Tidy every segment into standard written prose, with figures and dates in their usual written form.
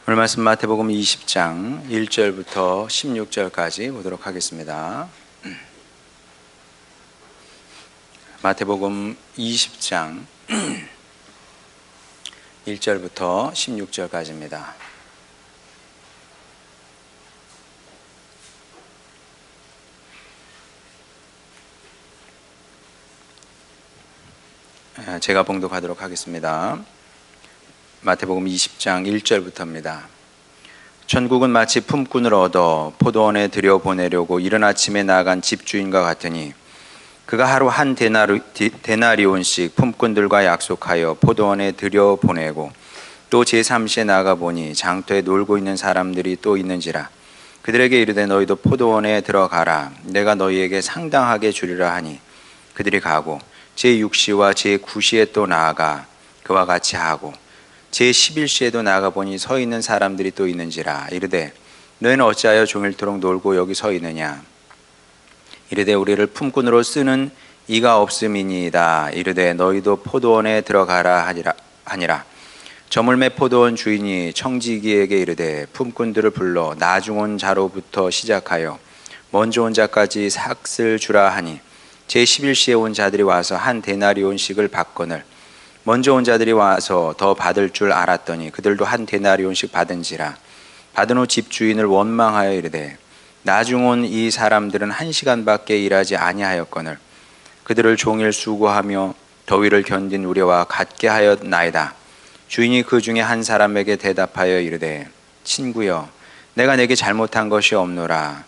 오늘 말씀 마태복음 20장 1절부터 16절까지 보도록 하겠습니다. 마태복음 20장 1절부터 16절까지입니다. 제가 봉독하도록 하겠습니다. 마태복음 20장 1절부터입니다. 천국은 마치 품꾼을 얻어 포도원에 들여보내려고 이른 아침에 나간 집주인과 같으니 그가 하루 한 데나리온씩 품꾼들과 약속하여 포도원에 들여보내고 또 제3시에 나가보니 장터에 놀고 있는 사람들이 또 있는지라. 그들에게 이르되 너희도 포도원에 들어가라. 내가 너희에게 상당하게 주리라 하니 그들이 가고 제6시와 제9시에 또 나아가 그와 같이 하고 제11시에도 나가보니 서 있는 사람들이 또 있는지라. 이르되 너희는 어찌하여 종일토록 놀고 여기 서 있느냐. 이르되 우리를 품꾼으로 쓰는 이가 없음이니이다. 이르되 너희도 포도원에 들어가라 하니라. 저물매 포도원 주인이 청지기에게 이르되 품꾼들을 불러 나중 온 자로부터 시작하여 먼저 온 자까지 삭슬 주라 하니 제11시에 온 자들이 와서 한 데나리온씩을 받거늘 먼저 온 자들이 와서 더 받을 줄 알았더니 그들도 한 데나리온씩 받은지라. 받은 후 집주인을 원망하여 이르되 나중 온 이 사람들은 1시간밖에 일하지 아니하였거늘 그들을 종일 수고하며 더위를 견딘 우리와 같게 하였나이다. 주인이 그 중에 한 사람에게 대답하여 이르되 친구여 내가 내게 잘못한 것이 없노라.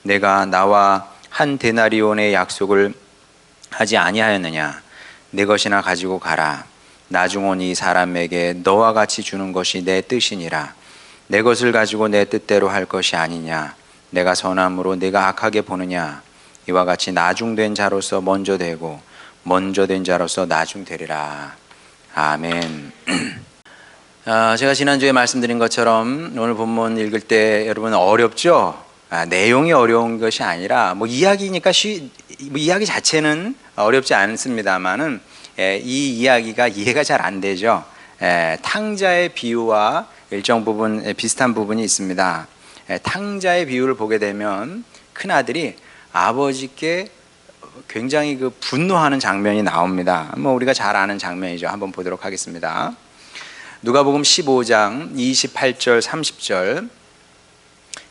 내가 나와 한 데나리온의 약속을 하지 아니하였느냐. 내 것이나 가지고 가라. 나중 온 이 사람에게 너와 같이 주는 것이 내 뜻이니라. 내 것을 가지고 내 뜻대로 할 것이 아니냐. 내가 선함으로 내가 악하게 보느냐. 이와 같이 나중된 자로서 먼저 되고 먼저 된 자로서 나중되리라. 아멘. 제가 지난주에 말씀드린 것처럼 오늘 본문 읽을 때 여러분 어렵죠? 내용이 어려운 것이 아니라 이야기니까 이야기 자체는 어렵지 않습니다만은 이 이야기가 이해가 잘 안 되죠. 탕자의 비유와 일정 부분 비슷한 부분이 있습니다. 탕자의 비유를 보게 되면 큰아들이 아버지께 굉장히 분노하는 장면이 나옵니다. 우리가 잘 아는 장면이죠. 한번 보도록 하겠습니다. 누가복음 15장 28절 30절.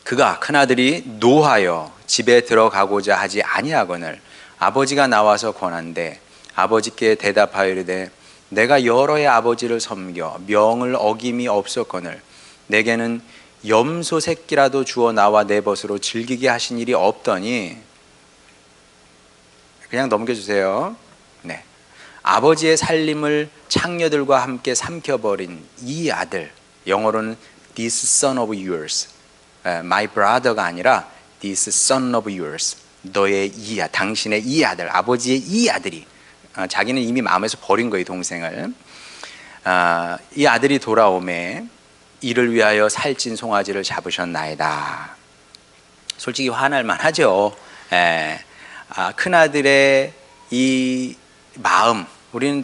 그가 큰아들이 노하여 집에 들어가고자 하지 아니하거늘 아버지가 나와서 권한대 아버지께 대답하여 이르되 내가 여러의 아버지를 섬겨 명을 어김이 없었거늘 내게는 염소 새끼라도 주어 나와 내 벗으로 즐기게 하신 일이 없더니. 그냥 넘겨주세요. 네. 아버지의 살림을 창녀들과 함께 삼켜버린 이 아들, 영어로는 this son of yours, my brother가 아니라 this son of yours, 너의 당신의 이 아들, 아버지의 이 아들이, 자기는 이미 마음에서 버린 거예요, 동생을. 이 아들이 돌아오매 이를 위하여 살찐 송아지를 잡으셨나이다. 솔직히 화날 만하죠. 큰아들의 이 마음 우리는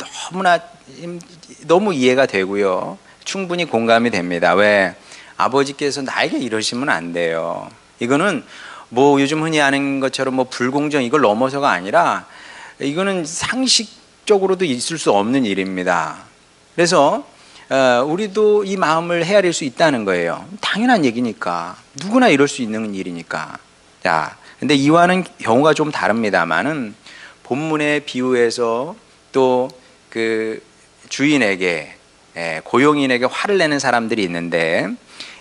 너무 이해가 되고요, 충분히 공감이 됩니다. 왜? 아버지께서 나에게 이러시면 안 돼요. 이거는 요즘 흔히 하는 것처럼 불공정 이걸 넘어서가 아니라 이거는 상식적으로도 있을 수 없는 일입니다. 그래서 우리도 이 마음을 헤아릴 수 있다는 거예요. 당연한 얘기니까, 누구나 이럴 수 있는 일이니까. 자, 근데 이와는 경우가 좀 다릅니다만은 본문의 비유에서 또 그 주인에게, 고용인에게 화를 내는 사람들이 있는데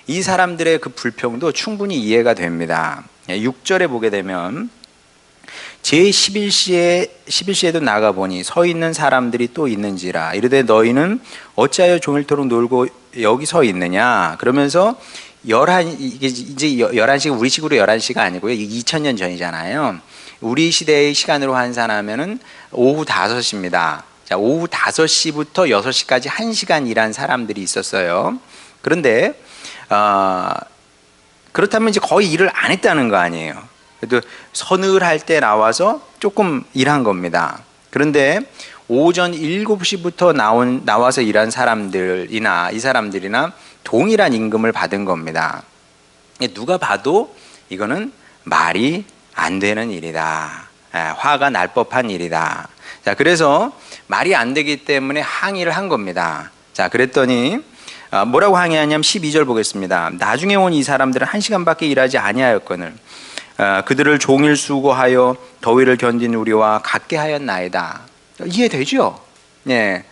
이 사람들의 그 불평도 충분히 이해가 됩니다. 6절에 보게 되면 제11시에도 나가보니 서 있는 사람들이 또 있는지라. 이르되 너희는 어찌하여 종일토록 놀고 여기 서 있느냐. 그러면서 이게 이제 11시가 우리 식으로 11시가 아니고요, 2000년 전이잖아요. 우리 시대의 시간으로 환산하면은 오후 5시입니다. 자, 오후 5시부터 6시까지 1시간 일한 사람들이 있었어요. 그런데 그렇다면 이제 거의 일을 안 했다는 거 아니에요. 그래도 서늘할 때 나와서 조금 일한 겁니다. 그런데 오전 7시부터 나와서 일한 사람들이나 이 사람들이나 동일한 임금을 받은 겁니다. 누가 봐도 이거는 말이 안 되는 일이다. 화가 날 법한 일이다. 자, 그래서 말이 안 되기 때문에 항의를 한 겁니다. 자, 그랬더니 뭐라고 항의하냐면 12절 보겠습니다. 나중에 온 이 사람들은 1시간밖에 일하지 아니하였거늘 그들을 종일 수고하여 더위를 견딘 우리와 같게 하였나이다. 이해되죠? 네.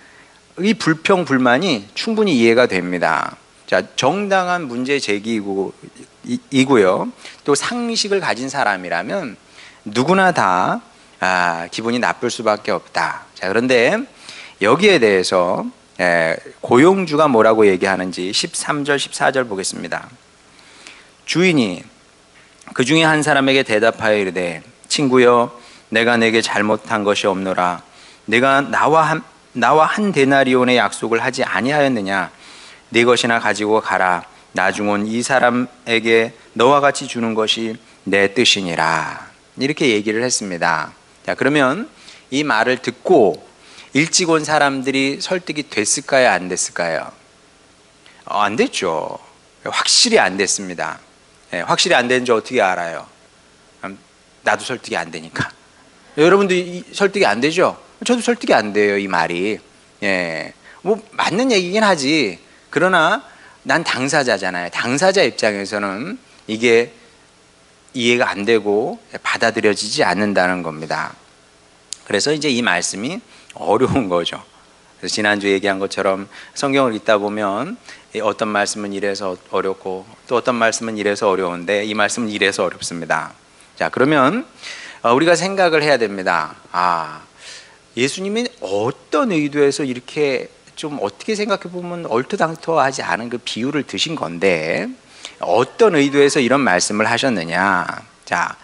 이 불평 불만이 충분히 이해가 됩니다. 자, 정당한 문제 제기이고요. 또 상식을 가진 사람이라면 누구나 다 기분이 나쁠 수밖에 없다. 자, 그런데 여기에 대해서 고용주가 뭐라고 얘기하는지 13절, 14절 보겠습니다. 주인이 그 중에 한 사람에게 대답하여 이르되 친구여 내가 내게 잘못한 것이 없노라. 내가 나와 한 데나리온의 약속을 하지 아니하였느냐. 네 것이나 가지고 가라. 나중 온 이 사람에게 너와 같이 주는 것이 내 뜻이니라. 이렇게 얘기를 했습니다. 자, 그러면 이 말을 듣고 일찍 온 사람들이 설득이 됐을까요? 안 됐을까요? 안 됐죠. 확실히 안 됐습니다. 확실히 안 되는지 어떻게 알아요? 나도 설득이 안 되니까. 여러분도 설득이 안 되죠? 저도 설득이 안 돼요, 이 말이. 뭐 맞는 얘기긴 하지. 그러나 난 당사자잖아요. 당사자 입장에서는 이게 이해가 안 되고 받아들여지지 않는다는 겁니다. 그래서 이제 이 말씀이 어려운 거죠. 그래서 지난주에 얘기한 것처럼 성경을 읽다 보면 어떤 말씀은 이래서 어렵고 또 어떤 말씀은 이래서 어려운데 이 말씀은 이래서 어렵습니다. 자, 그러면 우리가 생각을 해야 됩니다. 예수님이 어떤 의도에서 이렇게 좀 어떻게 생각해 보면 얼토당토하지 않은 그 비유를 드신 건데 어떤 의도에서 이런 말씀을 하셨느냐. 자,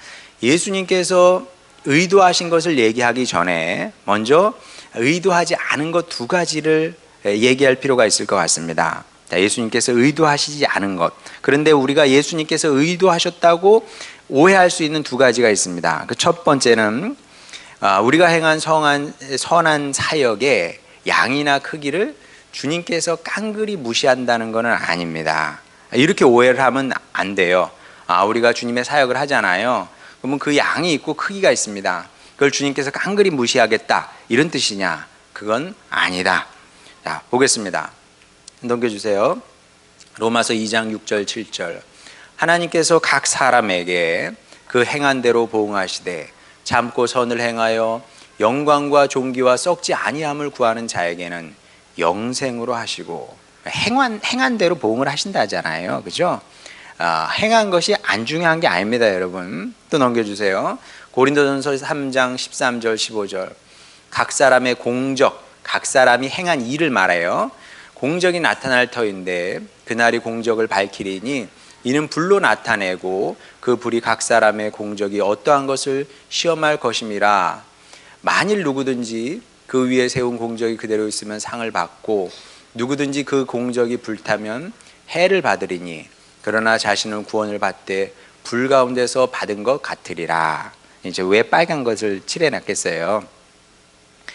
예수님께서 의도하신 것을 얘기하기 전에 먼저 의도하지 않은 것 두 가지를 얘기할 필요가 있을 것 같습니다. 자, 예수님께서 의도하시지 않은 것. 그런데 우리가 예수님께서 의도하셨다고 오해할 수 있는 두 가지가 있습니다. 그 첫 번째는 우리가 행한 선한 사역의 양이나 크기를 주님께서 깡그리 무시한다는 것은 아닙니다. 이렇게 오해를 하면 안 돼요. 우리가 주님의 사역을 하잖아요. 그러면 그 양이 있고 크기가 있습니다. 그걸 주님께서 깡그리 무시하겠다 이런 뜻이냐? 그건 아니다. 자, 보겠습니다. 넘겨주세요. 로마서 2장 6절 7절. 하나님께서 각 사람에게 그 행한 대로 보응하시되 참고 선을 행하여 영광과 존귀와 썩지 아니함을 구하는 자에게는 영생으로 하시고 행한 대로 보응을 하신다잖아요. 그죠? 행한 것이 안 중요한 게 아닙니다, 여러분. 또 넘겨주세요. 고린도전서 3장 13절 15절. 각 사람의 공적, 각 사람이 행한 일을 말해요. 공적이 나타날 터인데 그날이 공적을 밝히리니 이는 불로 나타내고 그 불이 각 사람의 공적이 어떠한 것을 시험할 것임이라. 만일 누구든지 그 위에 세운 공적이 그대로 있으면 상을 받고 누구든지 그 공적이 불타면 해를 받으리니 그러나 자신은 구원을 받되 불 가운데서 받은 것 같으리라. 이제 왜 빨간 것을 칠해놨겠어요?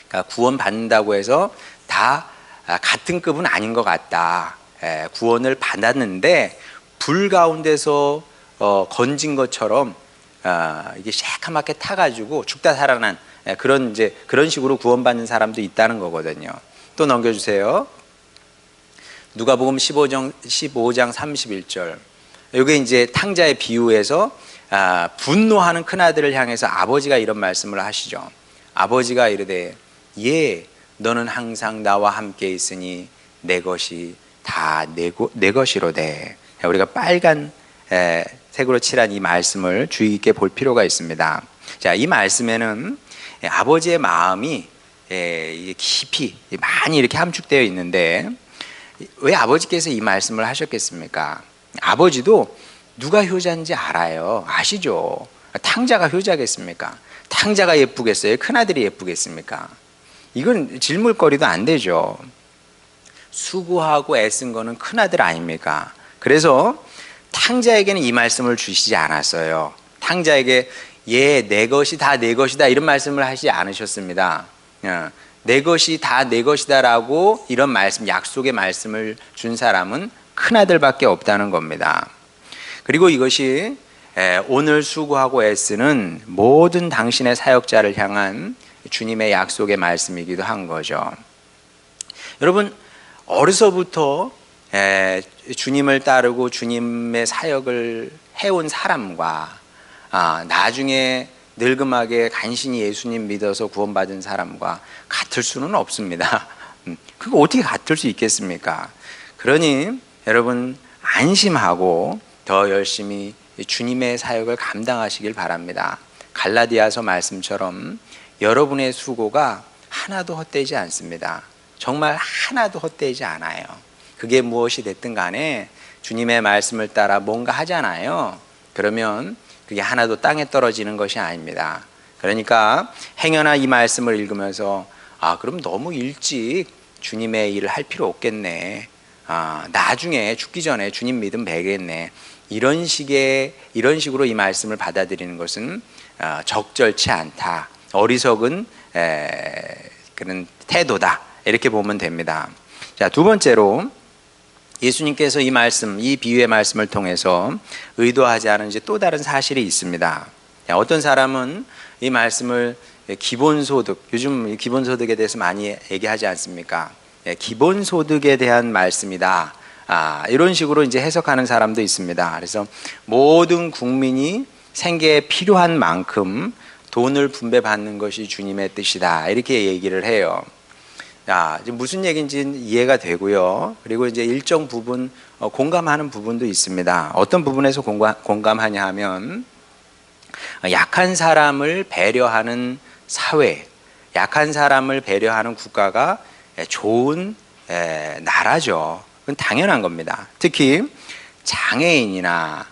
그러니까 구원 받는다고 해서 다 같은 급은 아닌 것 같다. 구원을 받았는데 불 가운데서 건진 것처럼 이게 새카맣게 타가지고 죽다 살아난 그런 식으로 구원받는 사람도 있다는 거거든요. 또 넘겨주세요. 누가복음 15장 31절. 이게 이제 탕자의 비유에서 분노하는 큰아들을 향해서 아버지가 이런 말씀을 하시죠. 아버지가 이르되 너는 항상 나와 함께 있으니 내 것이 다 내 것이로되. 우리가 빨간 색으로 칠한 이 말씀을 주의 깊게 볼 필요가 있습니다. 자, 이 말씀에는 아버지의 마음이 깊이 많이 이렇게 함축되어 있는데 왜 아버지께서 이 말씀을 하셨겠습니까? 아버지도 누가 효자인지 알아요. 아시죠? 탕자가 효자겠습니까? 탕자가 예쁘겠어요? 큰아들이 예쁘겠습니까? 이건 질문거리도 안 되죠. 수고하고 애쓴 거는 큰아들 아닙니까? 그래서 탕자에게는 이 말씀을 주시지 않았어요. 탕자에게 내 것이 다 내 것이다 이런 말씀을 하시지 않으셨습니다. 내 것이 다 내 것이다라고 이런 말씀, 약속의 말씀을 준 사람은 큰아들밖에 없다는 겁니다. 그리고 이것이 오늘 수고하고 애쓰는 모든 당신의 사역자를 향한 주님의 약속의 말씀이기도 한 거죠. 여러분, 어려서부터 주님을 따르고 주님의 사역을 해온 사람과 나중에 늙음하게 간신히 예수님 믿어서 구원받은 사람과 같을 수는 없습니다. 그거 어떻게 같을 수 있겠습니까? 그러니 여러분 안심하고 더 열심히 주님의 사역을 감당하시길 바랍니다. 갈라디아서 말씀처럼 여러분의 수고가 하나도 헛되지 않습니다. 정말 하나도 헛되지 않아요. 그게 무엇이 됐든 간에 주님의 말씀을 따라 뭔가 하잖아요. 그러면 그게 하나도 땅에 떨어지는 것이 아닙니다. 그러니까 행여나 이 말씀을 읽으면서 그럼 너무 일찍 주님의 일을 할 필요 없겠네. 나중에 죽기 전에 주님 믿음 배겠네. 이런 식으로 이 말씀을 받아들이는 것은 적절치 않다. 어리석은 그런 태도다. 이렇게 보면 됩니다. 자, 두 번째로 예수님께서 이 말씀, 이 비유의 말씀을 통해서 의도하지 않은 이제 또 다른 사실이 있습니다. 어떤 사람은 이 말씀을 기본소득, 요즘 기본소득에 대해서 많이 얘기하지 않습니까? 기본소득에 대한 말씀이다. 이런 식으로 이제 해석하는 사람도 있습니다. 그래서 모든 국민이 생계에 필요한 만큼 돈을 분배받는 것이 주님의 뜻이다. 이렇게 얘기를 해요. 무슨 얘기인지는 이해가 되고요. 그리고 이제 일정 부분 공감하는 부분도 있습니다. 어떤 부분에서 공감하냐 하면 약한 사람을 배려하는 사회, 약한 사람을 배려하는 국가가 좋은 나라죠. 그건 당연한 겁니다. 특히 장애인이나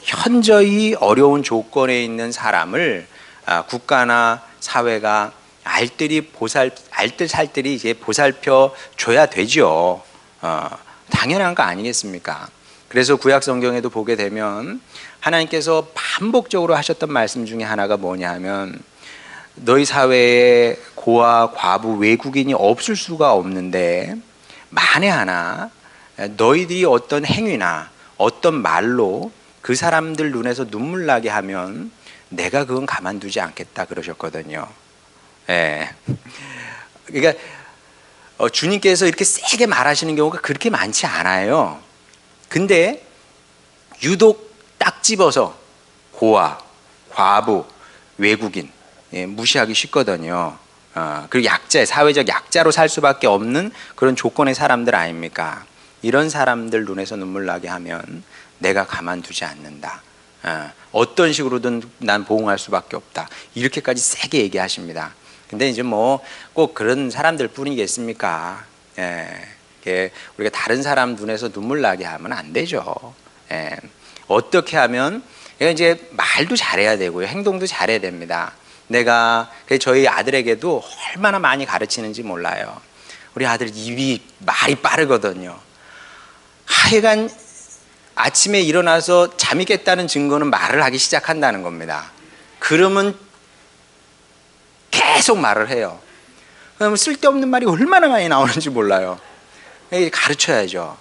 현저히 어려운 조건에 있는 사람을 국가나 사회가 알뜰살뜰히 이제 보살펴 줘야 되죠. 당연한 거 아니겠습니까? 그래서 구약 성경에도 보게 되면 하나님께서 반복적으로 하셨던 말씀 중에 하나가 뭐냐 하면 너희 사회에 고아, 과부, 외국인이 없을 수가 없는데 만에 하나 너희들이 어떤 행위나 어떤 말로 그 사람들 눈에서 눈물 나게 하면 내가 그건 가만두지 않겠다 그러셨거든요. 그러니까 주님께서 이렇게 세게 말하시는 경우가 그렇게 많지 않아요. 근데 유독 딱 집어서 고아, 과부, 외국인 무시하기 쉽거든요. 그리고 약자, 사회적 약자로 살 수밖에 없는 그런 조건의 사람들 아닙니까? 이런 사람들 눈에서 눈물 나게 하면 내가 가만두지 않는다. 어떤 식으로든 난 보응할 수밖에 없다. 이렇게까지 세게 얘기하십니다. 근데 이제 꼭 그런 사람들 뿐이겠습니까? 우리가 다른 사람 눈에서 눈물 나게 하면 안 되죠. 어떻게 하면 이제 말도 잘해야 되고요, 행동도 잘해야 됩니다. 내가 저희 아들에게도 얼마나 많이 가르치는지 몰라요. 우리 아들 말이 빠르거든요. 하여간 아침에 일어나서 잠이 깼다는 증거는 말을 하기 시작한다는 겁니다. 그러면 계속 말을 해요. 그러면 쓸데없는 말이 얼마나 많이 나오는지 몰라요. 가르쳐야죠.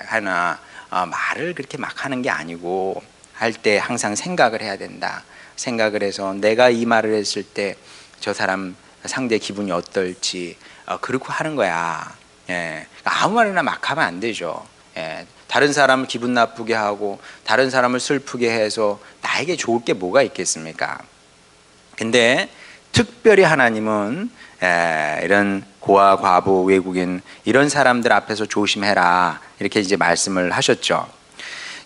하나 말을 그렇게 막 하는 게 아니고 할 때 항상 생각을 해야 된다. 생각을 해서 내가 이 말을 했을 때 저 사람 상대 기분이 어떨지 그렇게 하는 거야. 아무 말이나 막 하면 안 되죠. 다른 사람을 기분 나쁘게 하고 다른 사람을 슬프게 해서 나에게 좋을 게 뭐가 있겠습니까? 근데 특별히 하나님은 이런 고아, 과부, 외국인 이런 사람들 앞에서 조심해라 이렇게 이제 말씀을 하셨죠.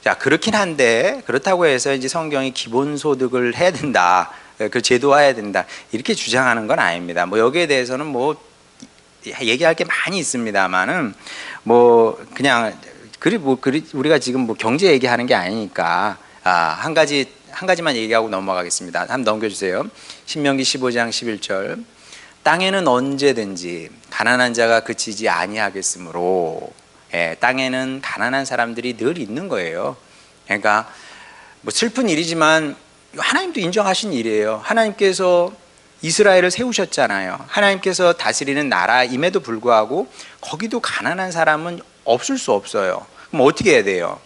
자, 그렇긴 한데 그렇다고 해서 이제 성경이 기본소득을 해야 된다, 그 제도화해야 된다 이렇게 주장하는 건 아닙니다. 여기에 대해서는 얘기할 게 많이 있습니다만은 그냥 우리가 지금 경제 얘기하는 게 아니니까 한 가지만 얘기하고 넘어가겠습니다. 한번 넘겨주세요. 신명기 15장 11절. 땅에는 언제든지 가난한 자가 그치지 아니하겠으므로 땅에는 가난한 사람들이 늘 있는 거예요. 그러니까 슬픈 일이지만 하나님도 인정하신 일이에요. 하나님께서 이스라엘을 세우셨잖아요. 하나님께서 다스리는 나라임에도 불구하고 거기도 가난한 사람은 없을 수 없어요. 그럼 어떻게 해야 돼요?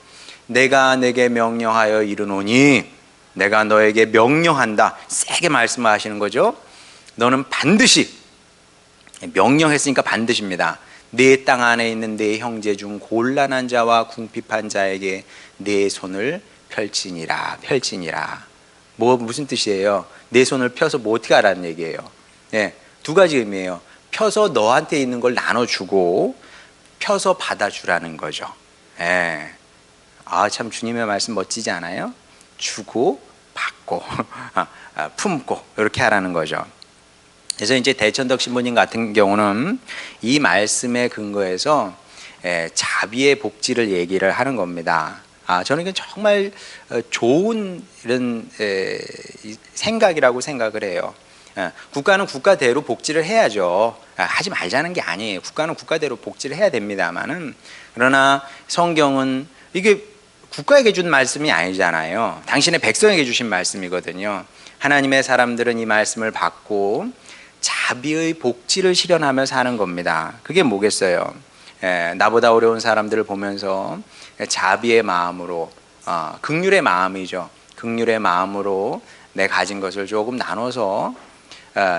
내가 내게 명령하여 이르노니, 내가 너에게 명령한다. 세게 말씀하시는 거죠. 너는 반드시, 명령했으니까 반드시입니다. 내 땅 안에 있는 내 형제 중 곤란한 자와 궁핍한 자에게 내 손을 펼치니라. 무슨 뜻이에요? 내 손을 펴서 뭐 어떻게 하라는 얘기예요? 예, 두 가지 의미예요. 펴서 너한테 있는 걸 나눠주고 펴서 받아주라는 거죠. 예. 참 주님의 말씀 멋지지 않아요? 주고 받고 품고 이렇게 하라는 거죠. 그래서 이제 대천덕 신부님 같은 경우는 이 말씀에 근거해서 자비의 복지를 얘기를 하는 겁니다. 저는 이건 정말 좋은 이런 생각이라고 생각을 해요. 국가는 국가대로 복지를 해야죠. 하지 말자는 게 아니에요. 국가는 국가대로 복지를 해야 됩니다만은, 그러나 성경은 이게 국가에게 준 말씀이 아니잖아요. 당신의 백성에게 주신 말씀이거든요. 하나님의 사람들은 이 말씀을 받고 자비의 복지를 실현하며 사는 겁니다. 그게 뭐겠어요? 나보다 어려운 사람들을 보면서 자비의 마음으로, 긍휼의 마음이죠. 긍휼의 마음으로 내 가진 것을 조금 나눠서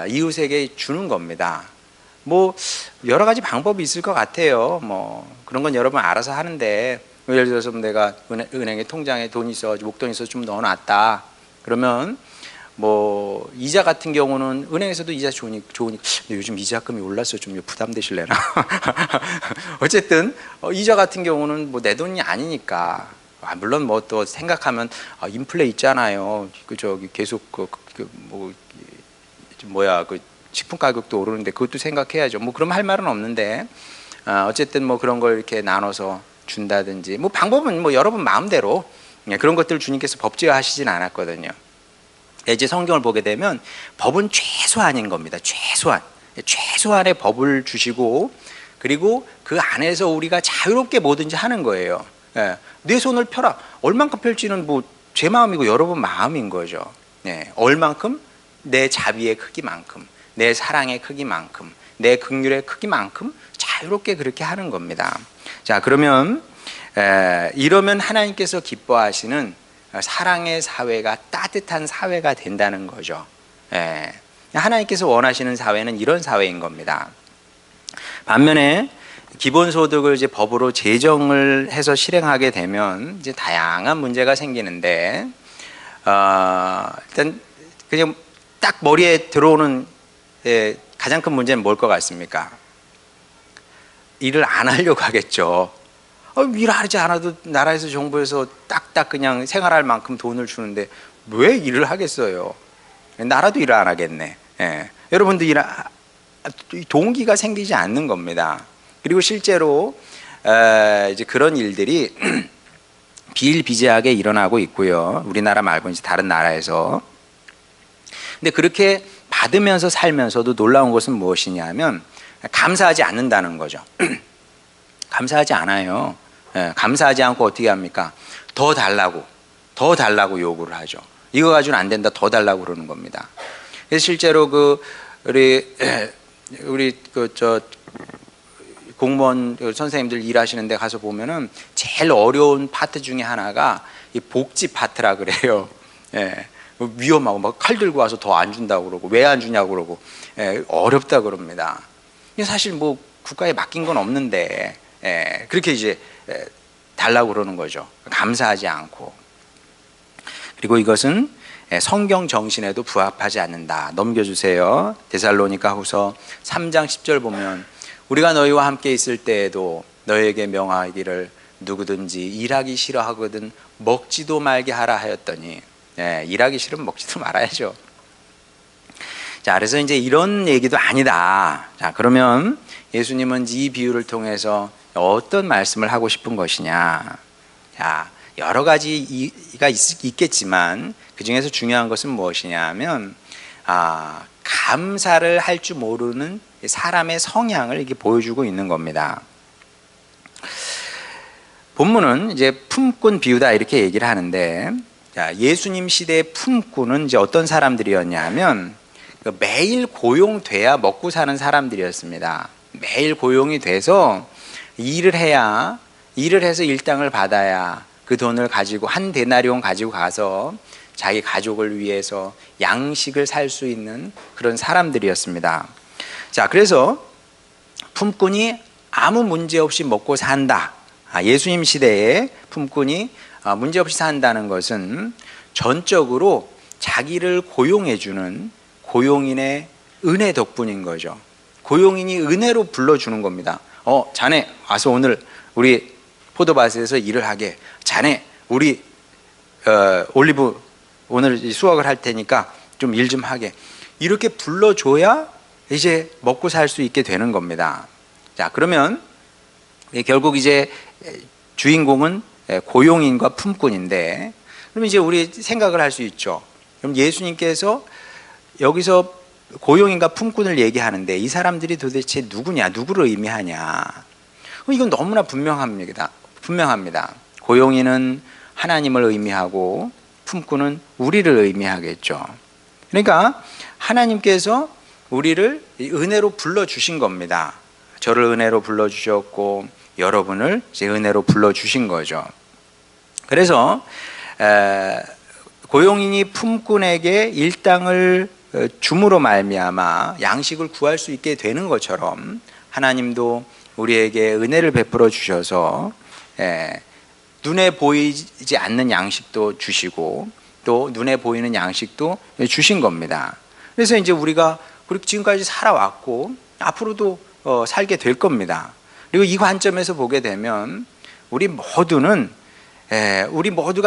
이웃에게 주는 겁니다. 뭐 여러 가지 방법이 있을 것 같아요. 뭐 그런 건 여러분 알아서 하는데, 예를 들어서 내가 은행에 통장에 돈이 있어, 목돈이 있어 좀 넣어놨다. 그러면 뭐 이자 같은 경우는 은행에서도 이자 좋으니 요즘 이자금이 올라서 좀 부담되실래나? 어쨌든 이자 같은 경우는 뭐 내 돈이 아니니까, 물론 뭐 또 생각하면 인플레 있잖아요. 그 저기 계속 그 식품 가격도 오르는데 그것도 생각해야죠. 뭐 그럼 할 말은 없는데, 어쨌든 뭐 그런 걸 이렇게 나눠서 준다든지, 뭐 방법은 뭐 여러분 마음대로 그런 것들 주님께서 법제화하시진 않았거든요. 이제 성경을 보게 되면 법은 최소한인 겁니다. 최소한의 법을 주시고, 그리고 그 안에서 우리가 자유롭게 뭐든지 하는 거예요. 내 손을 펴라. 얼만큼 펼지는 뭐 제 마음이고 여러분 마음인 거죠. 얼만큼? 내 자비의 크기만큼, 내 사랑의 크기만큼, 내 긍휼의 크기만큼 자유롭게 그렇게 하는 겁니다. 자, 그러면 이러면 하나님께서 기뻐하시는 사랑의 사회가 따뜻한 사회가 된다는 거죠. 하나님께서 원하시는 사회는 이런 사회인 겁니다. 반면에 기본소득을 이제 법으로 제정을 해서 실행하게 되면 이제 다양한 문제가 생기는데, 일단 그냥 딱 머리에 들어오는 가장 큰 문제는 뭘 것 같습니까? 일을 안 하려고 하겠죠. 일하지 않아도 나라에서 정부에서 딱딱 그냥 생활할 만큼 돈을 주는데 왜 일을 하겠어요? 나라도 일을 안 하겠네. 여러분도 동기가 생기지 않는 겁니다. 그리고 실제로 이제 그런 일들이 비일비재하게 일어나고 있고요. 우리나라 말고 이제 다른 나라에서. 근데 그렇게 받으면서 살면서도 놀라운 것은 무엇이냐면 감사하지 않는다는 거죠. 감사하지 않아요. 감사하지 않고 어떻게 합니까? 더 달라고 요구를 하죠. 이거 가지고는 안 된다, 더 달라고 그러는 겁니다. 그래서 실제로 우리 공무원 선생님들 일하시는 데 가서 보면은 제일 어려운 파트 중에 하나가 이 복지 파트라 그래요. 위험하고 막 칼 들고 와서 더 안 준다고 그러고, 왜 안 주냐고 그러고, 어렵다 그럽니다. 사실 뭐 국가에 맡긴 건 없는데 그렇게 이제 달라고 그러는 거죠. 감사하지 않고. 그리고 이것은 성경 정신에도 부합하지 않는다. 넘겨주세요. 데살로니가 후서 3장 10절 보면, 우리가 너희와 함께 있을 때에도 너희에게 명하기를 누구든지 일하기 싫어하거든 먹지도 말게 하라 하였더니, 일하기 싫으면 먹지도 말아야죠. 자, 그래서 이제 이런 얘기도 아니다. 자, 그러면 예수님은 이 비유를 통해서 어떤 말씀을 하고 싶은 것이냐? 자, 여러 가지가 있겠지만 그 중에서 중요한 것은 무엇이냐면, 감사를 할 줄 모르는 사람의 성향을 이렇게 보여주고 있는 겁니다. 본문은 이제 품꾼 비유다 이렇게 얘기를 하는데, 자, 예수님 시대의 품꾼은 이제 어떤 사람들이었냐면 매일 고용돼야 먹고 사는 사람들이었습니다. 매일 고용이 돼서 일을 해서 일당을 받아야 그 돈을 가지고 한 데나리온 가지고 가서 자기 가족을 위해서 양식을 살 수 있는 그런 사람들이었습니다. 자, 그래서 품꾼이 아무 문제 없이 먹고 산다. 예수님 시대에 품꾼이 문제 없이 산다는 것은 전적으로 자기를 고용해주는 고용인의 은혜 덕분인 거죠. 고용인이 은혜로 불러주는 겁니다. 자네 와서 오늘 우리 포도밭에서 일을 하게. 자네 우리 올리브 오늘 수확을 할 테니까 좀 일 좀 하게. 이렇게 불러줘야 이제 먹고 살 수 있게 되는 겁니다. 자, 그러면 결국 이제 주인공은 고용인과 품꾼인데, 그럼 이제 우리 생각을 할 수 있죠. 그럼 예수님께서 여기서 고용인과 품꾼을 얘기하는데 이 사람들이 도대체 누구냐, 누구를 의미하냐? 이건 너무나 분명합니다. 고용인은 하나님을 의미하고 품꾼은 우리를 의미하겠죠. 그러니까 하나님께서 우리를 은혜로 불러주신 겁니다. 저를 은혜로 불러주셨고 여러분을 이제 은혜로 불러주신 거죠. 그래서 고용인이 품꾼에게 일당을 줌으로 말미암아 양식을 구할 수 있게 되는 것처럼 하나님도 우리에게 은혜를 베풀어 주셔서 눈에 보이지 않는 양식도 주시고 또 눈에 보이는 양식도 주신 겁니다. 그래서 이제 우리가 지금까지 살아왔고 앞으로도 살게 될 겁니다. 그리고 이 관점에서 보게 되면 우리 모두가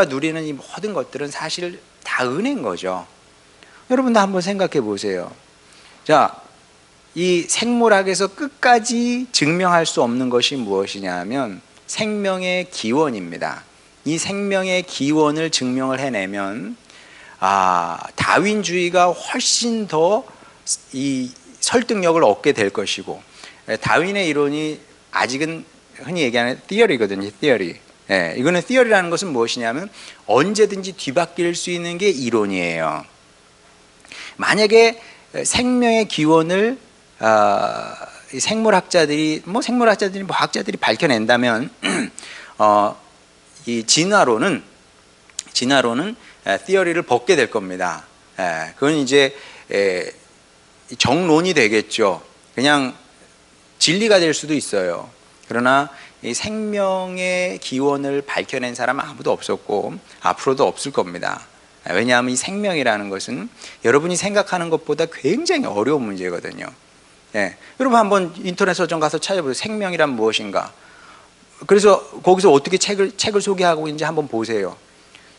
누리는 이 모든 것들은 사실 다 은혜인 거죠. 여러분도 한번 생각해 보세요. 자, 이 생물학에서 끝까지 증명할 수 없는 것이 무엇이냐 하면 생명의 기원입니다. 이 생명의 기원을 증명을 해내면 다윈주의가 훨씬 더 이 설득력을 얻게 될 것이고, 다윈의 이론이 아직은 흔히 얘기하는 theory거든요. theory. 이거는 theory라는 것은 무엇이냐면 언제든지 뒤바뀔 수 있는 게 이론이에요. 만약에 생명의 기원을 생물학자들이 과학자들이 밝혀낸다면 이 진화론은 theory를 벗게 될 겁니다. 그건 이제 정론이 되겠죠. 그냥 진리가 될 수도 있어요. 그러나 이 생명의 기원을 밝혀낸 사람은 아무도 없었고 앞으로도 없을 겁니다. 왜냐하면 이 생명이라는 것은 여러분이 생각하는 것보다 굉장히 어려운 문제거든요. 여러분 한번 인터넷 서점 가서 찾아보세요. 생명이란 무엇인가. 그래서 거기서 어떻게 책을 소개하고 있는지 한번 보세요.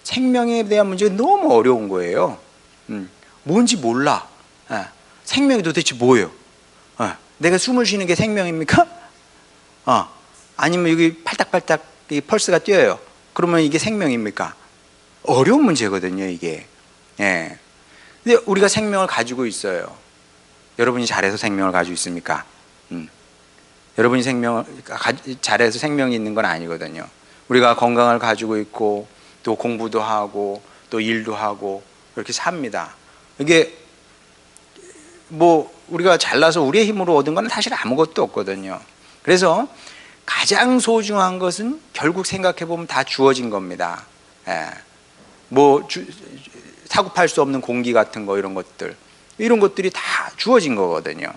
생명에 대한 문제가 너무 어려운 거예요. 뭔지 몰라. 생명이 도대체 뭐예요? 내가 숨을 쉬는 게 생명입니까? 아니면 여기 팔딱팔딱 이 펄스가 뛰어요. 그러면 이게 생명입니까? 어려운 문제거든요, 이게. 근데 우리가 생명을 가지고 있어요. 여러분이 잘해서 생명을 가지고 있습니까? 여러분이 잘해서 생명이 있는 건 아니거든요. 우리가 건강을 가지고 있고 또 공부도 하고 또 일도 하고 이렇게 삽니다. 이게 우리가 잘나서 우리의 힘으로 얻은 건 사실 아무것도 없거든요. 그래서 가장 소중한 것은 결국 생각해 보면 다 주어진 겁니다. 사고 팔 수 없는 공기 같은 거, 이런 것들이 다 주어진 거거든요.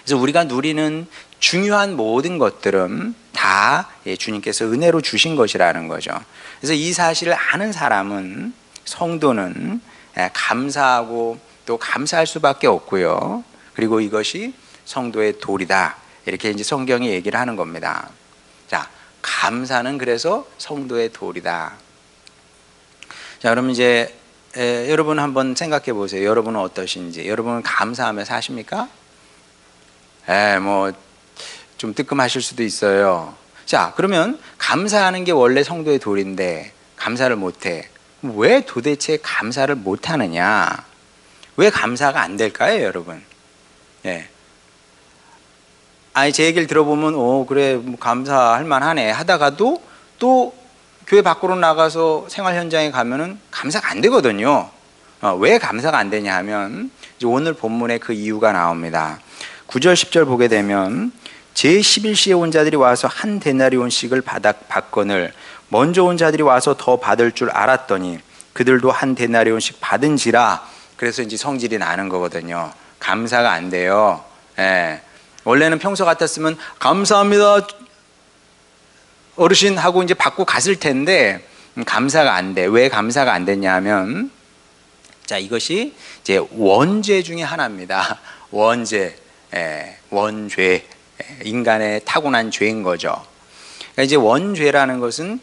그래서 우리가 누리는 중요한 모든 것들은 다 주님께서 은혜로 주신 것이라는 거죠. 그래서 이 사실을 아는 사람은, 성도는 감사하고 또 감사할 수밖에 없고요. 그리고 이것이 성도의 도리다, 이렇게 이제 성경이 얘기를 하는 겁니다. 자, 감사는 그래서 성도의 도리다. 자, 그럼 이제 여러분 한번 생각해 보세요. 여러분은 어떠신지. 여러분은 감사하며 사십니까? 좀 뜨끔하실 수도 있어요. 자, 그러면 감사하는 게 원래 성도의 도리인데 감사를 못해. 왜 도대체 감사를 못하느냐? 왜 감사가 안 될까요, 여러분? 제 얘기를 들어보면 그래, 감사할 만하네 하다가도 또 교회 밖으로 나가서 생활 현장에 가면은 감사가 안 되거든요. 왜 감사가 안 되냐 하면 이제 오늘 본문에 그 이유가 나옵니다. 9절 10절 보게 되면 제11시에 온 자들이 와서 한 데나리온씩을 받거늘 먼저 온 자들이 와서 더 받을 줄 알았더니 그들도 한 데나리온씩 받은지라. 그래서 이제 성질이 나는 거거든요. 감사가 안 돼요. 예. 원래는 평소 같았으면 감사합니다 어르신 하고 이제 받고 갔을 텐데 감사가 안 돼. 왜 감사가 안 됐냐 하면 자, 이것이 이제 원죄 중에 하나입니다. 원죄, 원죄, 인간의 타고난 죄인 거죠. 그러니까 이제 원죄라는 것은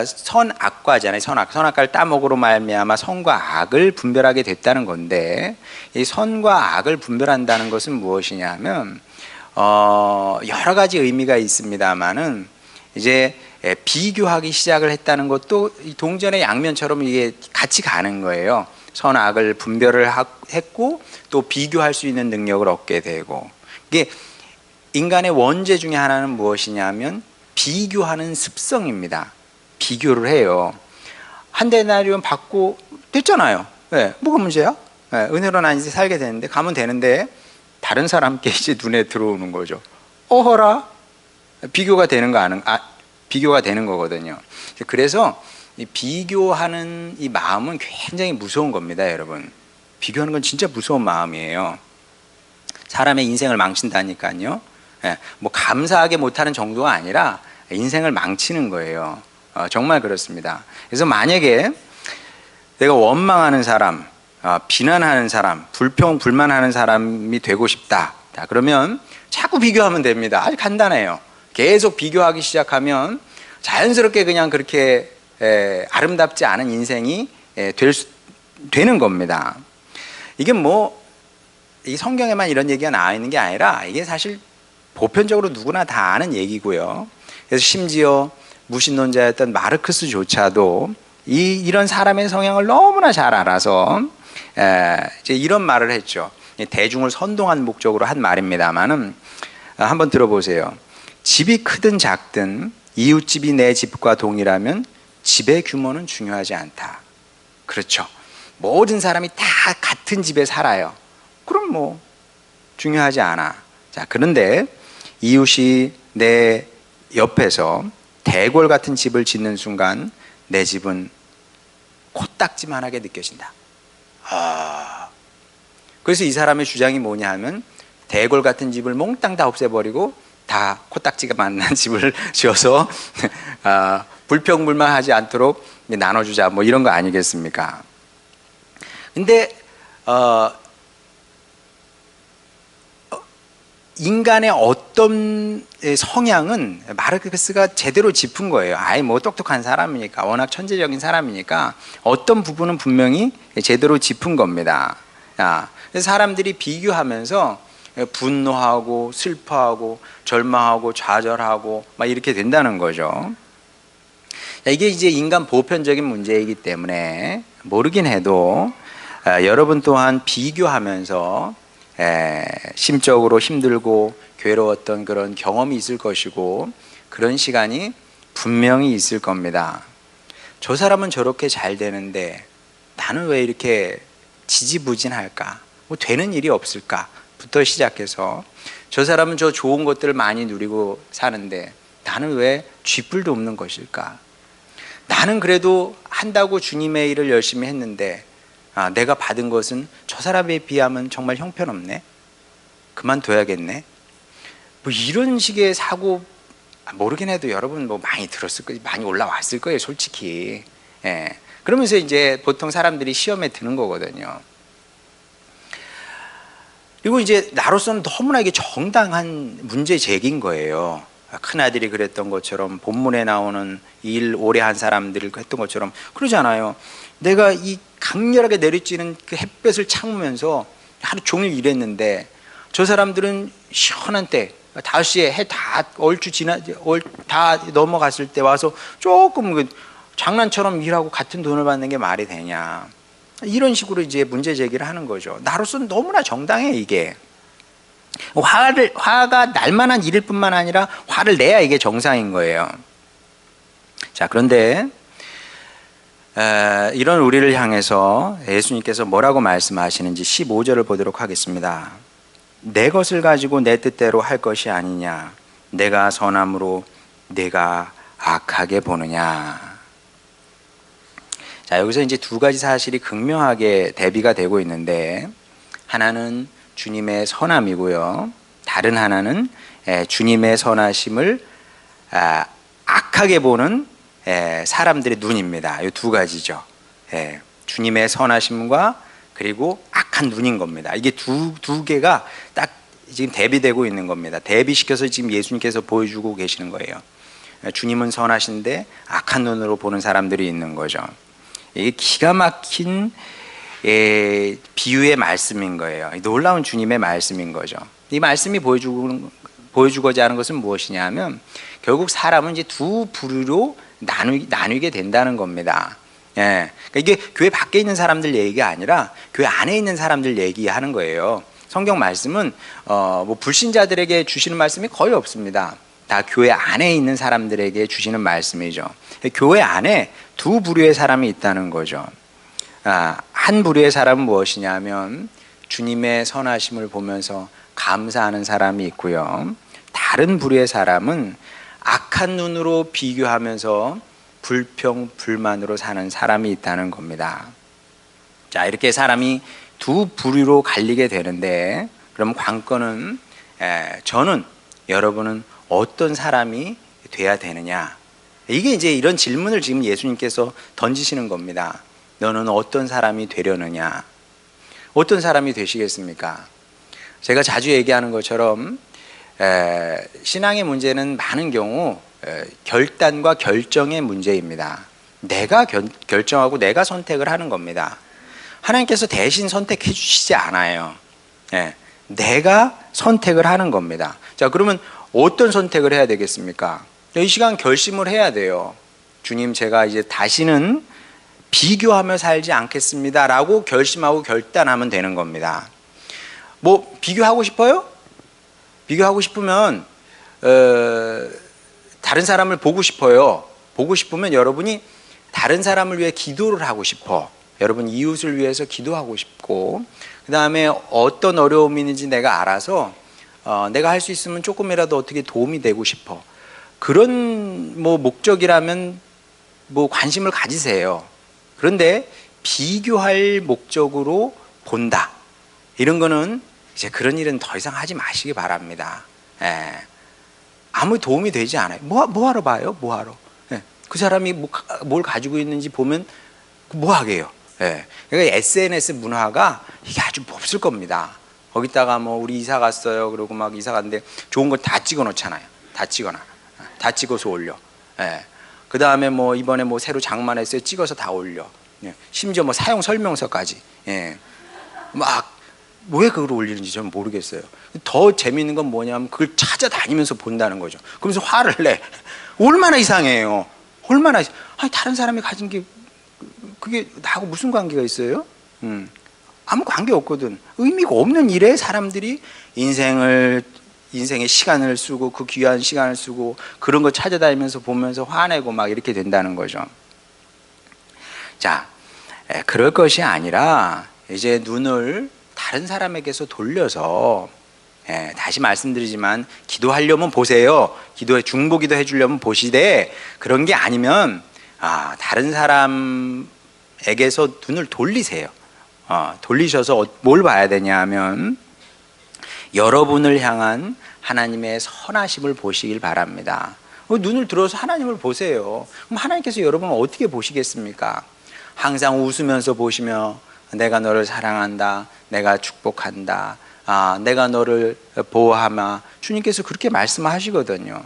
선악과잖아요. 선악과를 따먹으로 말미암아 선과 악을 분별하게 됐다는 건데, 이 선과 악을 분별한다는 것은 무엇이냐면 여러 가지 의미가 있습니다만은 이제 비교하기 시작을 했다는 것도 동전의 양면처럼 이게 같이 가는 거예요. 선악을 분별을 했고 또 비교할 수 있는 능력을 얻게 되고, 이게 인간의 원죄 중에 하나는 무엇이냐면 비교하는 습성입니다. 비교를 해요. 한 데나리온 받고 됐잖아요. 네, 뭐가 문제야? 네, 은혜로 난 이제 살게 되는데 가면 되는데 다른 사람께 이제 눈에 들어오는 거죠. 어허라, 비교가 되는 비교가 되는 거거든요. 그래서 이 비교하는 이 마음은 굉장히 무서운 겁니다, 여러분. 비교하는 건 진짜 무서운 마음이에요. 사람의 인생을 망친다니까요. 예, 뭐 감사하게 못하는 정도가 아니라 인생을 망치는 거예요. 정말 그렇습니다. 그래서 만약에 내가 원망하는 사람, 비난하는 사람, 불만하는 사람이 되고 싶다. 자, 그러면 자꾸 비교하면 됩니다. 아주 간단해요. 계속 비교하기 시작하면 자연스럽게 그냥 그렇게 아름답지 않은 인생이 되는 겁니다. 이게 뭐 이 성경에만 이런 얘기가 나와 있는 게 아니라 이게 사실 보편적으로 누구나 다 아는 얘기고요. 그래서 심지어 무신론자였던 마르크스조차도 이런 사람의 성향을 너무나 잘 알아서 이제 이런 말을 했죠. 대중을 선동한 목적으로 한 말입니다만은 한번 들어보세요. 집이 크든 작든 이웃집이 내 집과 동일하면 집의 규모는 중요하지 않다. 그렇죠. 모든 사람이 다 같은 집에 살아요. 그럼 뭐 중요하지 않아. 자, 그런데 이웃이 내 옆에서 대궐 같은 집을 짓는 순간 내 집은 코딱지만하게 느껴진다. 그래서 이 사람의 주장이 뭐냐 하면 대궐 같은 집을 몽땅 다 없애버리고 다 코딱지가 만난 집을 지어서 불평불만하지 않도록 나눠주자, 뭐 이런 거 아니겠습니까? 근데 인간의 어떤 성향은 마르크스가 제대로 짚은 거예요. 아예 뭐 똑똑한 사람이니까, 워낙 천재적인 사람이니까 어떤 부분은 분명히 제대로 짚은 겁니다. 그래서 사람들이 비교하면서 분노하고 슬퍼하고 절망하고 좌절하고 막 이렇게 된다는 거죠. 이게 이제 인간 보편적인 문제이기 때문에 모르긴 해도 여러분 또한 비교하면서 심적으로 힘들고 괴로웠던 그런 경험이 있을 것이고 그런 시간이 분명히 있을 겁니다. 저 사람은 저렇게 잘 되는데 나는 왜 이렇게 지지부진할까? 뭐 되는 일이 없을까? 부터 시작해서 저 사람은 저 좋은 것들을 많이 누리고 사는데 나는 왜 쥐뿔도 없는 것일까? 나는 그래도 한다고 주님의 일을 열심히 했는데 내가 받은 것은 저 사람에 비하면 정말 형편없네. 그만둬야겠네. 뭐 이런 식의 사고 모르긴 해도 여러분 뭐 많이 들었을 거예요. 많이 올라왔을 거예요, 솔직히. 그러면서 이제 보통 사람들이 시험에 드는 거거든요. 그리고 이제 나로서는 너무나 이게 정당한 문제 제기인 거예요. 큰아들이 그랬던 것처럼 본문에 나오는 일 오래 한 사람들이 했던 것처럼 그러잖아요. 내가 이 강렬하게 내리쬐는 그 햇볕을 참으면서 하루 종일 일했는데 저 사람들은 시원한 때 5시에 해 다 다 넘어갔을 때 와서 조금 장난처럼 일하고 같은 돈을 받는 게 말이 되냐. 이런 식으로 이제 문제 제기를 하는 거죠. 나로서는 너무나 정당해, 이게. 화가 날 만한 일일 뿐만 아니라 화를 내야 이게 정상인 거예요. 자, 그런데 이런 우리를 향해서 예수님께서 뭐라고 말씀하시는지 15절을 보도록 하겠습니다. 내 것을 가지고 내 뜻대로 할 것이 아니냐, 내가 선함으로 내가 악하게 보느냐. 자, 여기서 이제 두 가지 사실이 극명하게 대비가 되고 있는데, 하나는 주님의 선함이고요, 다른 하나는 주님의 선하심을 악하게 보는 사람들의 눈입니다. 이 두 가지죠. 주님의 선하심과 그리고 악한 눈인 겁니다. 이게 두 개가 딱 지금 대비되고 있는 겁니다. 대비시켜서 지금 예수님께서 보여주고 계시는 거예요. 주님은 선하신데 악한 눈으로 보는 사람들이 있는 거죠. 이게 기가 막힌 비유의 말씀인 거예요. 놀라운 주님의 말씀인 거죠. 이 말씀이 보여주고자 하는 것은 무엇이냐 하면, 결국 사람은 이제 두 부류로 나뉘게 된다는 겁니다. 그러니까 이게 교회 밖에 있는 사람들 얘기가 아니라 교회 안에 있는 사람들 얘기하는 거예요. 성경 말씀은 뭐 불신자들에게 주시는 말씀이 거의 없습니다. 다 교회 안에 있는 사람들에게 주시는 말씀이죠. 교회 안에 두 부류의 사람이 있다는 거죠. 한 부류의 사람은 무엇이냐면 주님의 선하심을 보면서 감사하는 사람이 있고요, 다른 부류의 사람은 악한 눈으로 비교하면서 불평, 불만으로 사는 사람이 있다는 겁니다. 자, 이렇게 사람이 두 부류로 갈리게 되는데, 그럼 관건은 저는, 여러분은 어떤 사람이 돼야 되느냐? 이게 이제 이런 질문을 지금 예수님께서 던지시는 겁니다. 너는 어떤 사람이 되려느냐? 어떤 사람이 되시겠습니까? 제가 자주 얘기하는 것처럼 신앙의 문제는 많은 경우 결단과 결정의 문제입니다. 내가 결정하고 내가 선택을 하는 겁니다. 하나님께서 대신 선택해 주시지 않아요. 내가 선택을 하는 겁니다. 자, 그러면 어떤 선택을 해야 되겠습니까? 이 시간 결심을 해야 돼요. 주님, 제가 이제 다시는 비교하며 살지 않겠습니다 라고 결심하고 결단하면 되는 겁니다. 뭐 비교하고 싶어요? 비교하고 싶으면 다른 사람을 보고 싶어요. 보고 싶으면 여러분이 다른 사람을 위해 기도를 하고 싶어. 여러분 이웃을 위해서 기도하고 싶고, 그 다음에 어떤 어려움이 있는지 내가 알아서 내가 할 수 있으면 조금이라도 어떻게 도움이 되고 싶어. 그런 뭐 목적이라면 뭐 관심을 가지세요. 그런데 비교할 목적으로 본다, 이런 거는 이제 그런 일은 더 이상 하지 마시기 바랍니다. 아무 도움이 되지 않아요. 뭐하러 봐요? 뭐하러? 그 사람이 뭘 가지고 있는지 보면 뭐 하게요? 그러니까 SNS 문화가 이게 아주 몹쓸 겁니다. 거기다가 뭐 우리 이사 갔어요, 그러고 막 이사 갔는데 좋은 거 다 찍어 놓잖아요. 다 찍어서 올려. 그 다음에 뭐 이번에 뭐 새로 장만했어요, 찍어서 다 올려. 심지어 뭐 사용 설명서까지. 막 왜 그걸 올리는지 저는 모르겠어요. 더 재미있는 건 뭐냐면 그걸 찾아다니면서 본다는 거죠. 그러면서 화를 내. 얼마나 이상해요. 얼마나. 아니, 다른 사람이 가진 게 그게 나하고 무슨 관계가 있어요? 아무 관계 없거든. 의미가 없는 일에 사람들이 인생의 시간을 쓰고, 그 귀한 시간을 쓰고, 그런 거 찾아다니면서 보면서 화내고 막 이렇게 된다는 거죠. 자, 그럴 것이 아니라 이제 눈을 다른 사람에게서 돌려서, 다시 말씀드리지만 기도하려면 보세요. 중보기도 해주려면 보시되, 그런 게 아니면 다른 사람에게서 눈을 돌리세요. 돌리셔서 뭘 봐야 되냐 하면 여러분을 향한 하나님의 선하심을 보시길 바랍니다. 눈을 들어서 하나님을 보세요. 그럼 하나님께서 여러분을 어떻게 보시겠습니까? 항상 웃으면서 보시며 내가 너를 사랑한다, 내가 축복한다, 내가 너를 보호하마, 주님께서 그렇게 말씀하시거든요.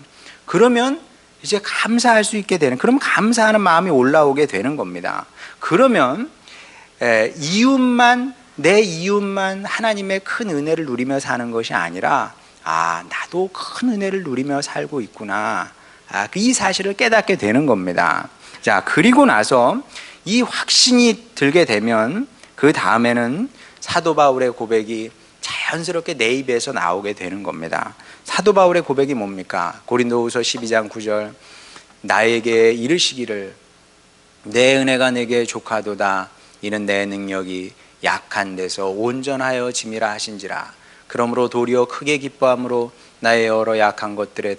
그러면 이제 감사할 수 있게 되는, 그럼 감사하는 마음이 올라오게 되는 겁니다. 그러면 내 이웃만 하나님의 큰 은혜를 누리며 사는 것이 아니라, 나도 큰 은혜를 누리며 살고 있구나, 이 사실을 깨닫게 되는 겁니다. 자, 그리고 나서 이 확신이 들게 되면 그 다음에는 사도 바울의 고백이 자연스럽게 내 입에서 나오게 되는 겁니다. 사도 바울의 고백이 뭡니까? 고린도후서 12장 9절, 나에게 이르시기를 내 은혜가 내게 족하도다. 이는 내 능력이 약한 데서 온전하여 짐이라 하신지라. 그러므로 도리어 크게 기뻐함으로 나의 여러 약한 것들에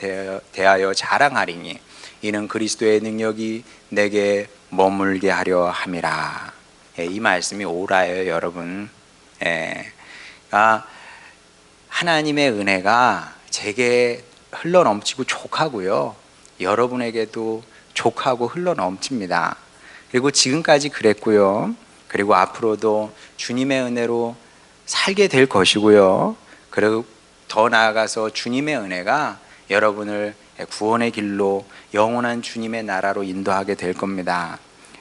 대하여 자랑하리니 이는 그리스도의 능력이 내게 머물게 하려 함이라. 이 말씀이 오라예요, 여러분. 하나님의 은혜가 제게 흘러넘치고 족하고요, 여러분에게도 족하고 흘러넘칩니다. 그리고 지금까지 그랬고요, 그리고 앞으로도 주님의 은혜로 살게 될 것이고요, 그리고 더 나아가서 주님의 은혜가 여러분을 구원의 길로 영원한 주님의 나라로 인도하게 될 겁니다.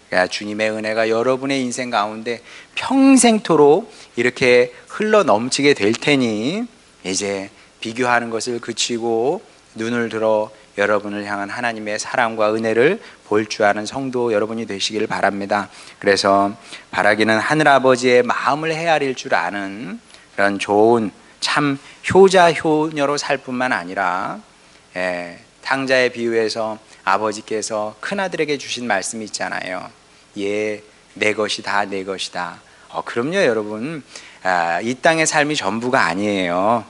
그러니까 주님의 은혜가 여러분의 인생 가운데 평생토록 이렇게 흘러넘치게 될 테니 이제 비교하는 것을 그치고 눈을 들어 여러분을 향한 하나님의 사랑과 은혜를 볼 줄 아는 성도 여러분이 되시길 바랍니다. 그래서 바라기는 하늘아버지의 마음을 헤아릴 줄 아는 그런 좋은 참 효자 효녀로 살 뿐만 아니라, 탕자의 비유에서 아버지께서 큰아들에게 주신 말씀이 있잖아요. 얘 내 것이다, 내 것이다. 그럼요, 여러분. 이 땅의 삶이 전부가 아니에요.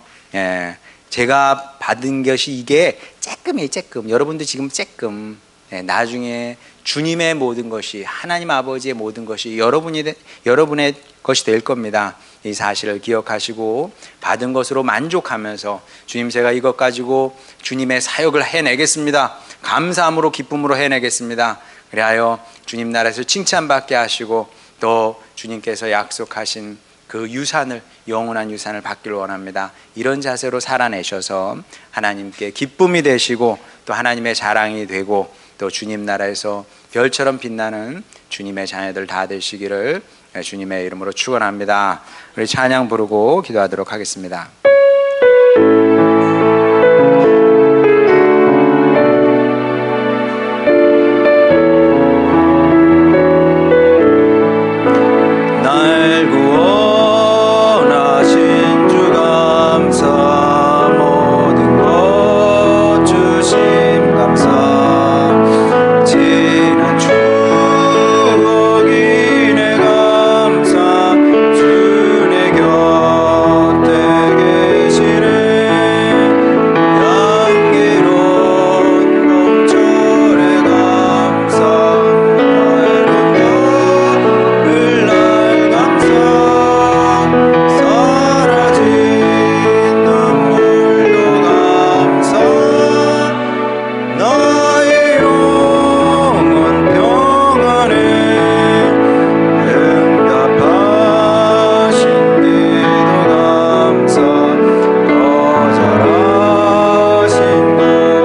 제가 받은 것이 이게 쬐끔이에요, 쬐끔. 여러분도 지금 쬐끔. 나중에 주님의 모든 것이, 하나님 아버지의 모든 것이 여러분의 것이 될 겁니다. 이 사실을 기억하시고 받은 것으로 만족하면서, 주님, 제가 이것 가지고 주님의 사역을 해내겠습니다. 감사함으로 기쁨으로 해내겠습니다. 그리하여 주님 나라에서 칭찬받게 하시고 또 주님께서 약속하신 그 유산을, 영원한 유산을 받기를 원합니다. 이런 자세로 살아내셔서 하나님께 기쁨이 되시고 또 하나님의 자랑이 되고 또 주님 나라에서 별처럼 빛나는 주님의 자녀들 다 되시기를 주님의 이름으로 축원합니다. 우리 찬양 부르고 기도하도록 하겠습니다. 날 구원하신 주 감사, 모든 것 주심 감사, 지난 추억이 내 감사, 주 내 곁에 계시네. 양기로운 봄철의 감사, 나의 날 감사, 사라진 눈물도 감사, 나의 영혼 평안에 응답하신 기도 감사, 거절하신 것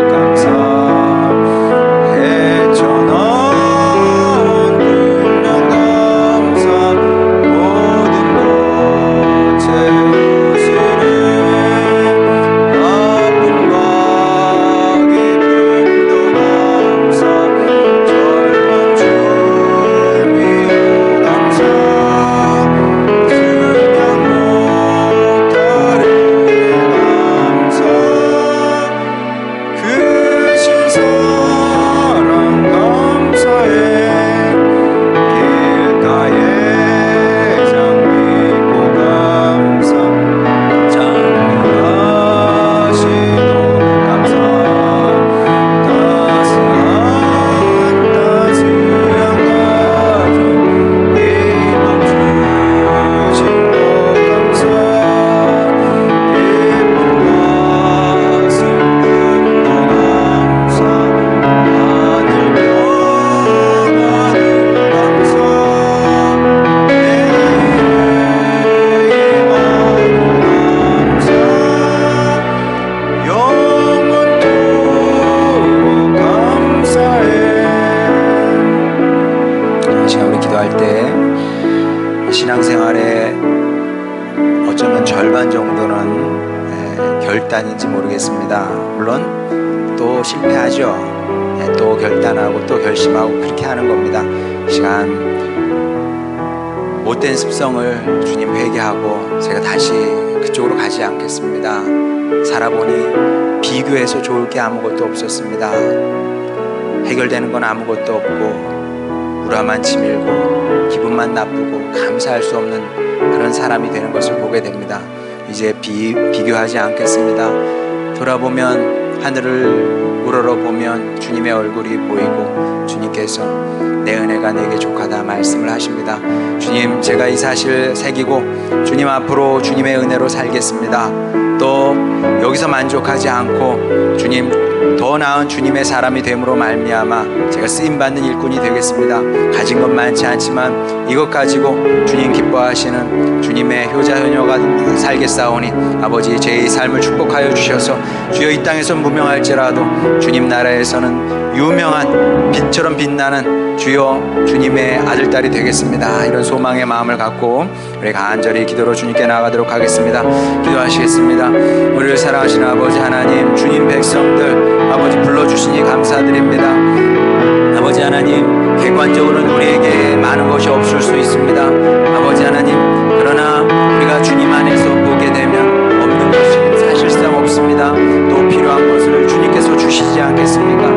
감사, 헤쳐나온 분량 감사, 모든 것 채우시네. 아픔과 기쁨도 감사, 젊은 주미도 감사, 수명 못할 은혜 감사, 크신 사랑 감사해. 길가에 장미꽃 감사, 장미하시도 감사, 따스한 따스한 가정 이밤 주신 것 감사, 기쁨과 슬픔도 감사, 아들 평안을 감사, 내일의 희망을 감사, 영원토록 감사해. 이 시간 우리 기도할 때 신앙생활에 어쩌면 절반 정도는 결단인지 모르겠습니다. 물론 또 실패하죠. 또 결단하고 또 결심하고 그렇게 하는 겁니다. 이 시간 못된 습성을 주님 회개하고 제가 다시 그쪽으로 가지 않겠습니다. 살아보니 비교해서 좋을 게 아무것도 없었습니다. 해결되는 건 아무것도 없고 우라만 치밀고 기분만 나쁘고 감사할 수 없는 그런 사람이 되는 것을 보게 됩니다. 이제 비교하지 않겠습니다. 돌아보면 하늘을 우러러보면 주님의 얼굴이 보이고 주님께서 내 은혜가 내게 족하다 말씀을 하십니다. 주님, 제가 이 사실을 새기고 주님 앞으로 주님의 은혜로 살겠습니다. 또 여기서 만족하지 않고 주님, 더 나은 주님의 사람이 됨으로 말미암아 제가 쓰임받는 일꾼이 되겠습니다. 가진 건 많지 않지만 이것 가지고 주님 기뻐하시는 주님의 효자 효녀가 살겠사오니 아버지, 제 삶을 축복하여 주셔서 주여 이 땅에서 무명할지라도 주님 나라에서는 유명한 빛처럼 빛나는 주여 주님의 아들딸이 되겠습니다. 이런 소망의 마음을 갖고 우리 간절히 기도로 주님께 나가도록 하겠습니다. 기도하시겠습니다. 우리를 사랑하시는 아버지 하나님, 주님 백성들 아버지 불러주시니 감사드립니다. 아버지 하나님, 객관적으로는 우리에게 많은 것이 없을 수 있습니다. 아버지 하나님, 그러나 우리가 주님 안에서 보게 되면 없는 것이 사실상 없습니다. 또 필요한 것을 주님께서 주시지 않겠습니까?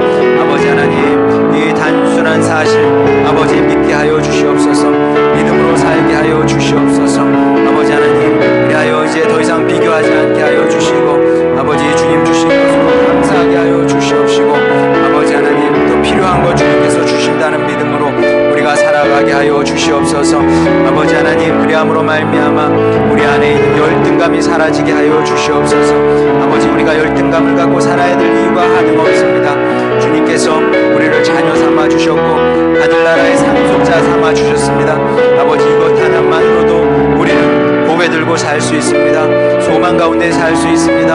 아버지 하나님, 이 단순한 사실 아버지 믿게 하여 주시옵소서. 믿음으로 살게 하여 주시옵소서. 아버지 하나님, 그리하여 이제 더 이상 비교하지 않게 하여 주시고 아버지 주님 주신 것으로 감사하게 하여 주시옵시고 아버지 하나님, 또 필요한 것 주님께서 주신다는 믿음으로 우리가 살아가게 하여 주시옵소서. 아버지 하나님, 그리함으로 말미암아 우리 안에 있는 열등감이 사라지게 하여 주시옵소서. 아버지, 우리가 열등감을 갖고 살아야 될 이유가 하등없습니다. 주님께서 우리를 자녀 삼아 주셨고 하늘나라의 상속자 삼아 주셨습니다. 아버지, 이것 하나만으로도 우리는 고개 들고 살 수 있습니다. 소망 가운데 살 수 있습니다.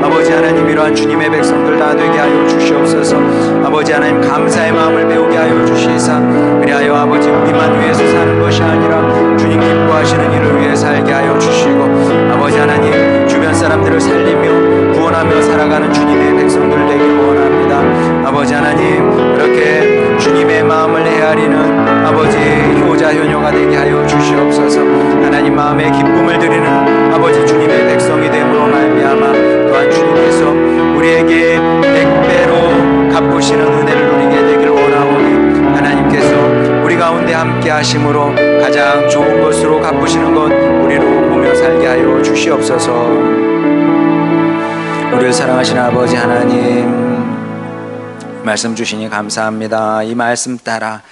아버지 하나님, 이러한 주님의 백성들 다 되게 하여 주시옵소서. 아버지 하나님, 감사의 마음을 배우게 하여 주시사 그리하여 아버지 우리만 위해서 사는 것이 아니라 주님 기뻐하시는 일을 위해 살게 하여 주시고 아버지 하나님, 주변 사람들을 살리며 구원하며 살아가는 주님의 백성들 되길 원합니다. 아버지 하나님, 그렇게 주님의 마음을 헤아리는 아버지 효자 효녀가 되게 하여 주시옵소서. 하나님 마음에 기쁨을 드리는 아버지 주님의 백성이 됨으로 말미암아 또한 주님께서 우리에게 100배로 갚으시는 은혜를 누리게 되길 원하오니 하나님께서 우리 가운데 함께 하심으로 가장 좋은 것으로 갚으시는 것 우리로 보며 살게 하여 주시옵소서. 우리를 사랑하시는 아버지 하나님, 말씀 주시니 감사합니다. 이 말씀 따라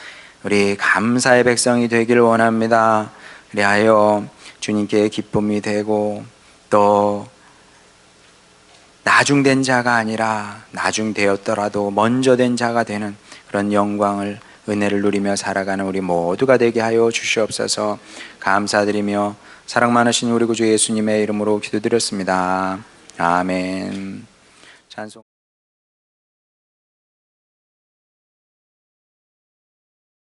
우리 감사의 백성이 되길 원합니다. 그리하여 주님께 기쁨이 되고 또 나중된 자가 아니라 나중되었더라도 먼저 된 자가 되는 그런 영광을, 은혜를 누리며 살아가는 우리 모두가 되게 하여 주시옵소서. 감사드리며 사랑 많으신 우리 구주 예수님의 이름으로 기도드렸습니다. 아멘. 찬송.